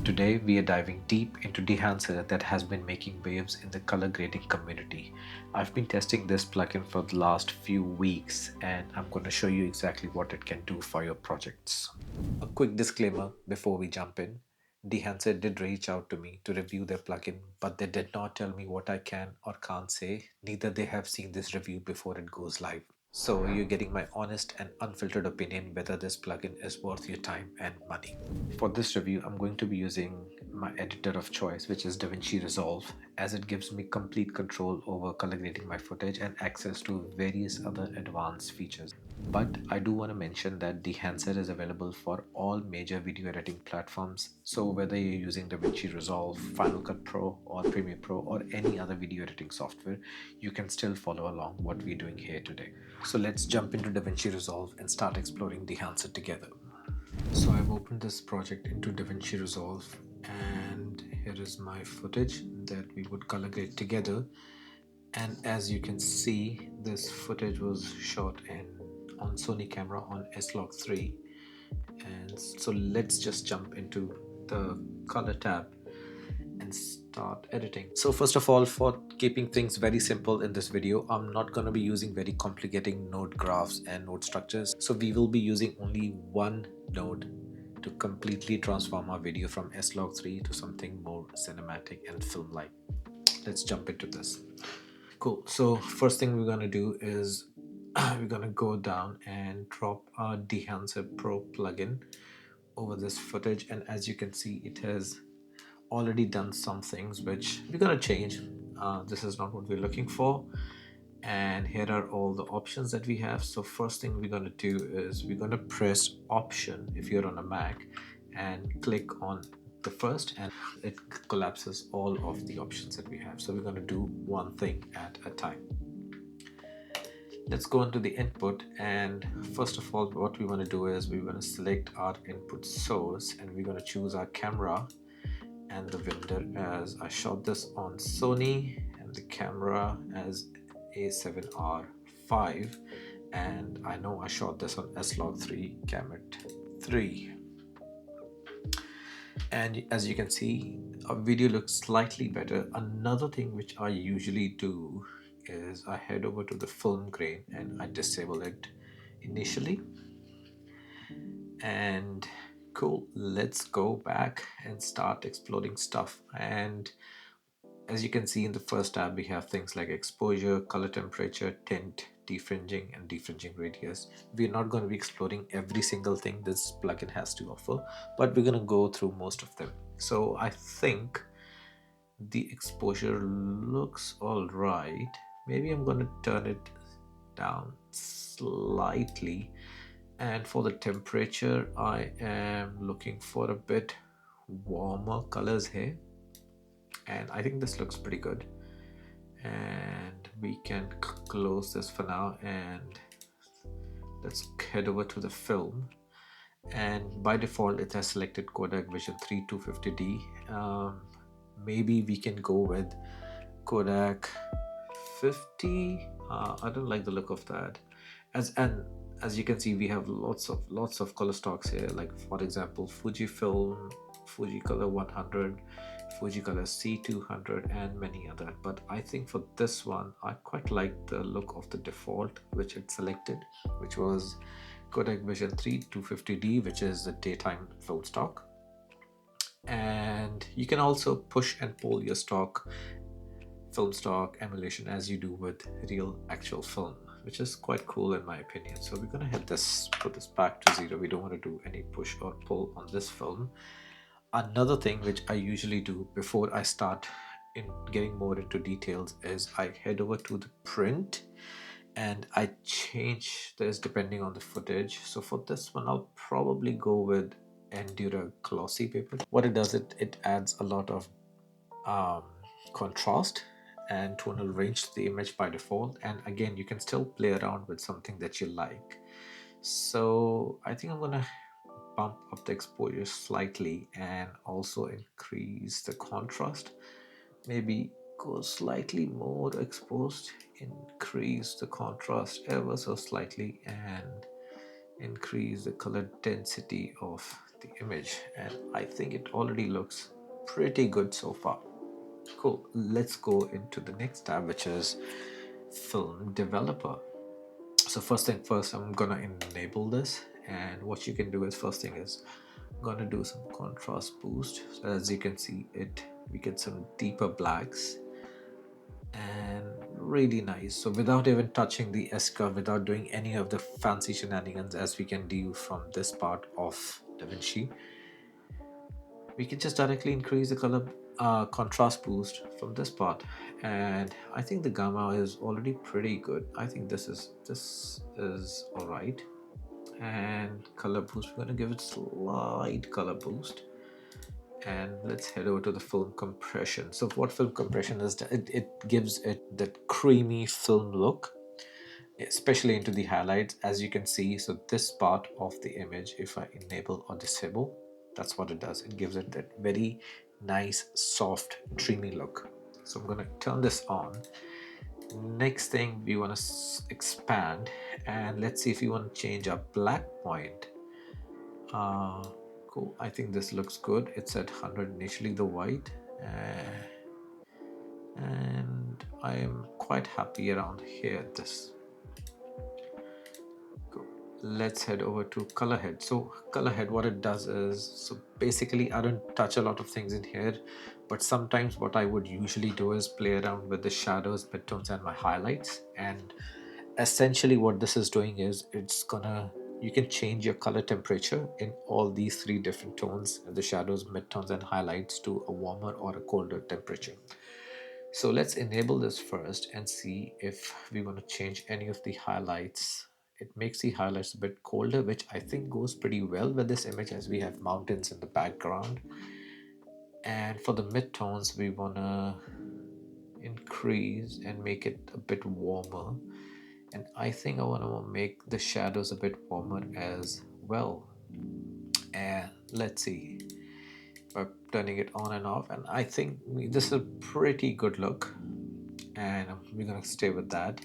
Today we are diving deep into Dehancer that has been making waves in the color grading community. I've been testing this plugin for the last few weeks and I'm going to show you exactly what it can do for your projects. A quick disclaimer before we jump in. Dehancer did reach out to me to review their plugin, but they did not tell me what I can or can't say. Neither they have seen this review before it goes live. So you're getting my honest and unfiltered opinion whether this plugin is worth your time and money. For this review, I'm going to be using my editor of choice, which is DaVinci Resolve, as it gives me complete control over color grading my footage and access to various other advanced features. But I do want to mention that Dehancer is available for all major video editing platforms. So whether you're using DaVinci Resolve, Final Cut Pro, or Premiere Pro, or any other video editing software, you can still follow along what we're doing here today. So let's jump into DaVinci Resolve and start exploring Dehancer together. So I've opened this project into DaVinci Resolve and here is my footage that we would color grade together. And as you can see, this footage was shot on Sony camera on S-Log3. And so let's just jump into the color tab and start editing. So first of all, for keeping things very simple in this video, I'm not going to be using very complicating node graphs and node structures. So we will be using only one node to completely transform our video from S-Log3 to something more cinematic and film-like. Let's jump into this. Cool. So first thing we're going to do is we're going to go down and drop our Dehancer Pro plugin over this footage, and as you can see, it has already done some things which we're going to change. This is not what we're looking for, and here are all the options that we have. So first thing we're going to do is we're going to press Option if you're on a Mac and click on the first, and it collapses all of the options that we have. So we're going to do one thing at a time. Let's go into the input, and first of all what we want to do is we're going to select our input source and we're going to choose our camera and the vendor, as I shot this on Sony, and the camera as A7R5, and I know I shot this on S-Log3 Gamut 3. And as you can see, our video looks slightly better. Another thing which I usually do is I head over to the film grain and I disable it initially. And cool, let's go back and start exploring stuff. And as you can see in the first tab, we have things like exposure, color temperature, tint, defringing, and defringing radius. We're not going to be exploring every single thing this plugin has to offer, but we're going to go through most of them. So I think the exposure looks all right. Maybe I'm going to turn it down slightly. And for the temperature, I am looking for a bit warmer colors here, and I think this looks pretty good. And we can close this for now, and let's head over to the film. And by default it has selected Kodak Vision 3 250D. Maybe we can go with Kodak 50. I don't like the look of that. As you can see, we have lots of color stocks here, like for example Fujifilm, Fujicolor 100, Fujicolor C200, and many other. But I think for this one I quite like the look of the default which it selected, which was Kodak Vision 3 250D, which is the daytime film stock. And you can also push and pull your film stock emulation as you do with real actual film, which is quite cool in my opinion. So we're gonna put this back to 0. We don't want to do any push or pull on this film. Another thing which I usually do before I start in getting more into details is I head over to the print and I change this depending on the footage. So for this one I'll probably go with Endura glossy paper. What it does, it adds a lot of contrast and tonal range to the image by default, and again you can still play around with something that you like. So I think I'm gonna bump up the exposure slightly and also increase the contrast. Maybe go slightly more exposed, increase the contrast ever so slightly, and increase the color density of the image, and I think it already looks pretty good so far. Cool. Let's go into the next tab, which is Film Developer. So first thing first, I'm gonna enable this, and what you can do is first thing is I'm gonna do some contrast boost. So as you can see, we get some deeper blacks and really nice. So without even touching the S curve, without doing any of the fancy shenanigans as we can do from this part of DaVinci, we can just directly increase the color contrast boost from this part, and I think the gamma is already pretty good. I think this is all right. And color boost, we're going to give it slight color boost, and let's head over to the film compression. So what film compression is, it gives it that creamy film look, especially into the highlights, as you can see. So this part of the image, if I enable or disable, that's what it does. It gives it that very nice soft dreamy look. So I'm going to turn this on. Next thing, we want to expand, and let's see if we want to change our black point. Cool. I think this looks good. It's at 100 initially, the white, and I am quite happy around here. This. Let's head over to color head. So color head, what it does is, so basically I don't touch a lot of things in here, but sometimes what I would usually do is play around with the shadows, midtones, and my highlights. And essentially what this is doing is you can change your color temperature in all these three different tones, the shadows, midtones, and highlights, to a warmer or a colder temperature. So let's enable this first and see if we want to change any of the highlights. It makes the highlights a bit colder, which I think goes pretty well with this image as we have mountains in the background. And for the midtones, we want to increase and make it a bit warmer. And I think I want to make the shadows a bit warmer as well. And let's see, by turning it on and off, and I think this is a pretty good look, and we're going to stay with that.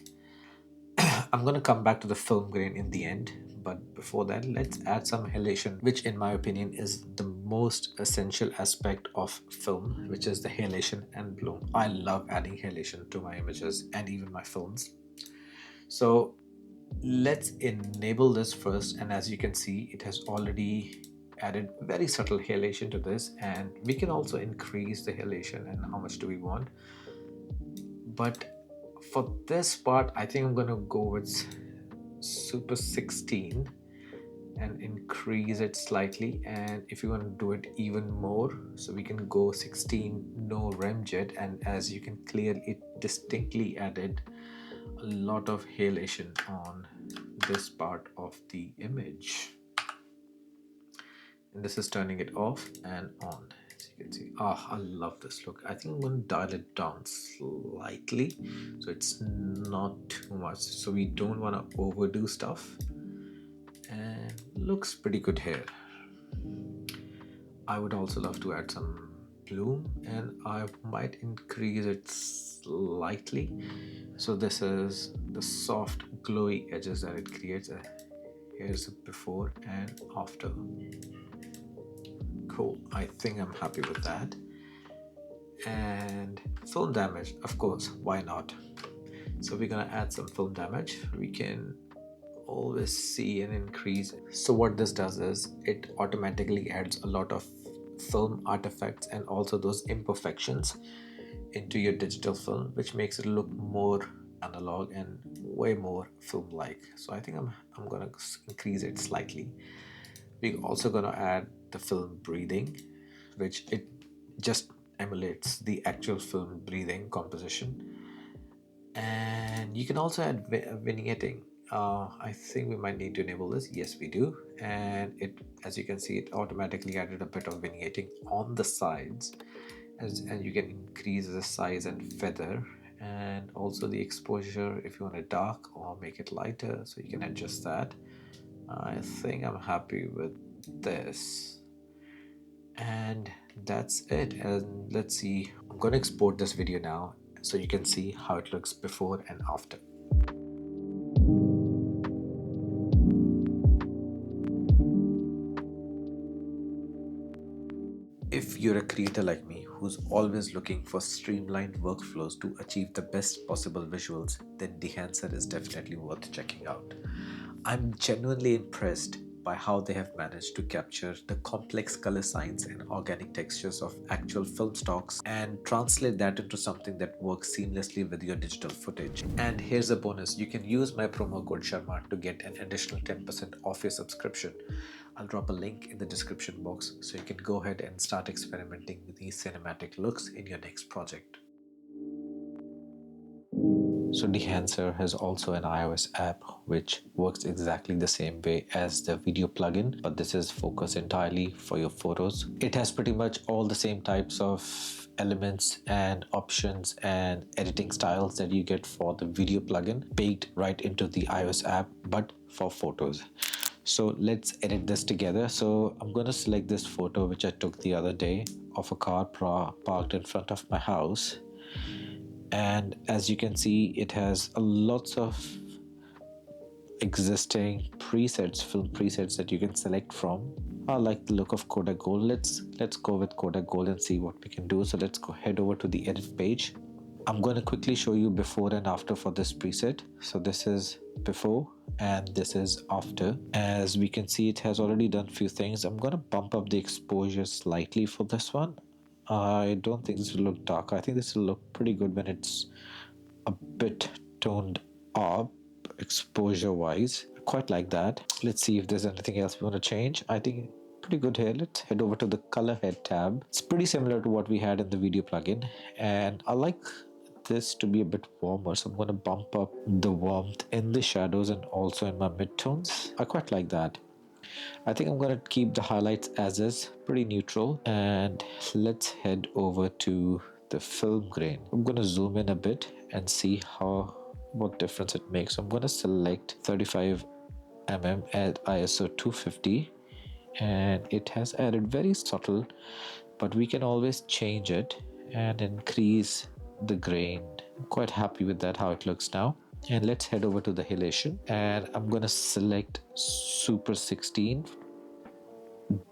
I'm going to come back to the film grain in the end, but before that, let's add some halation, which in my opinion is the most essential aspect of film, which is the halation and bloom. I love adding halation to my images and even my films. So let's enable this first, and as you can see, it has already added very subtle halation to this, and we can also increase the halation. And how much do we want? But for this part, I think I'm going to go with Super 16 and increase it slightly. And if you want to do it even more, so we can go 16 no remjet, and as you can clearly, it distinctly added a lot of halation on this part of the image. And this is turning it off and on. As you can see, I love this look. I think I'm going to dial it down slightly so it's not too much, so we don't want to overdo stuff, and looks pretty good here. I would also love to add some bloom, and I might increase it slightly. So this is the soft glowy edges that it creates. Here's a before and after. Cool. I think I'm happy with that. And film damage, of course, why not? So we're gonna add some film damage. We can always see an increase. So what this does is it automatically adds a lot of film artifacts and also those imperfections into your digital film, which makes it look more analog and way more film-like. So I think I'm gonna increase it slightly. We're also gonna add the film breathing, which it just emulates the actual film breathing composition. And you can also add vignetting. I think we might need to enable this. Yes, we do. And it, as you can see, it automatically added a bit of vignetting on the sides, and you can increase the size and feather, and also the exposure if you want it dark or make it lighter, so you can adjust that. I think I'm happy with this, and that's it. And let's see, I'm going to export this video now so you can see how it looks before and after. If you're a creator like me who's always looking for streamlined workflows to achieve the best possible visuals, then Dehancer is definitely worth checking out. I'm genuinely impressed by how they have managed to capture the complex color science and organic textures of actual film stocks and translate that into something that works seamlessly with your digital footage. And here's a bonus: you can use my promo code Sharma to get an additional 10% off your subscription. I'll drop a link in the description box so you can go ahead and start experimenting with these cinematic looks in your next project. So Dehancer has also an iOS app which works exactly the same way as the video plugin, but this is focused entirely for your photos. It has pretty much all the same types of elements and options and editing styles that you get for the video plugin baked right into the iOS app, but for photos. So let's edit this together. So I'm going to select this photo which I took the other day of a car parked in front of my house. And as you can see, it has lots of existing presets, film presets that you can select from. I like the look of Kodak Gold. Let's go with Kodak Gold and see what we can do. So let's go head over to the edit page. I'm going to quickly show you before and after for this preset. So this is before and this is after. As we can see, it has already done a few things. I'm going to bump up the exposure slightly for this one. I don't think this will look dark. I think this will look pretty good when it's a bit toned up exposure wise. I quite like that. Let's see if there's anything else we want to change. I think pretty good here. Let's head over to the color head tab. It's pretty similar to what we had in the video plugin, and I like this to be a bit warmer, so I'm going to bump up the warmth in the shadows and also in my midtones. I quite like that. I think I'm going to keep the highlights as is, pretty neutral. And let's head over to the film grain. I'm going to zoom in a bit and see what difference it makes. So I'm going to select 35 mm at ISO 250, and it has added very subtle, but we can always change it and increase the grain. I'm quite happy with that, how it looks now. And let's head over to the halation, and I'm going to select Super 16,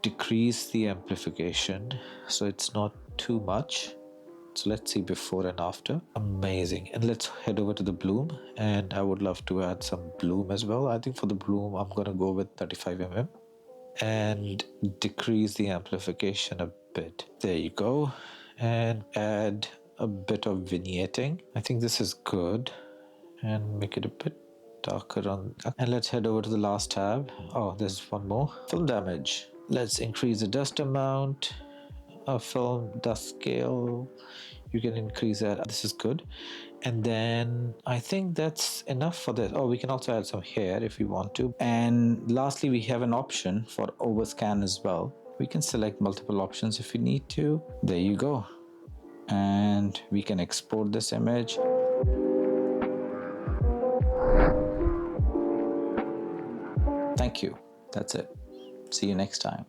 decrease the amplification so it's not too much. So let's see before and after. Amazing. And let's head over to the bloom, and I would love to add some bloom as well. I think for the bloom I'm going to go with 35 mm and decrease the amplification a bit. There you go. And add a bit of vignetting. I think this is good, and make it a bit darker on. And let's head over to the last tab. Oh, there's one more. Film damage. Let's increase the dust amount. Film dust scale, you can increase that. This is good. And then I think that's enough for this. Oh, we can also add some hair if we want to. And lastly, we have an option for overscan as well. We can select multiple options if we need to. There you go. And we can export this image. Thank you. That's it. See you next time.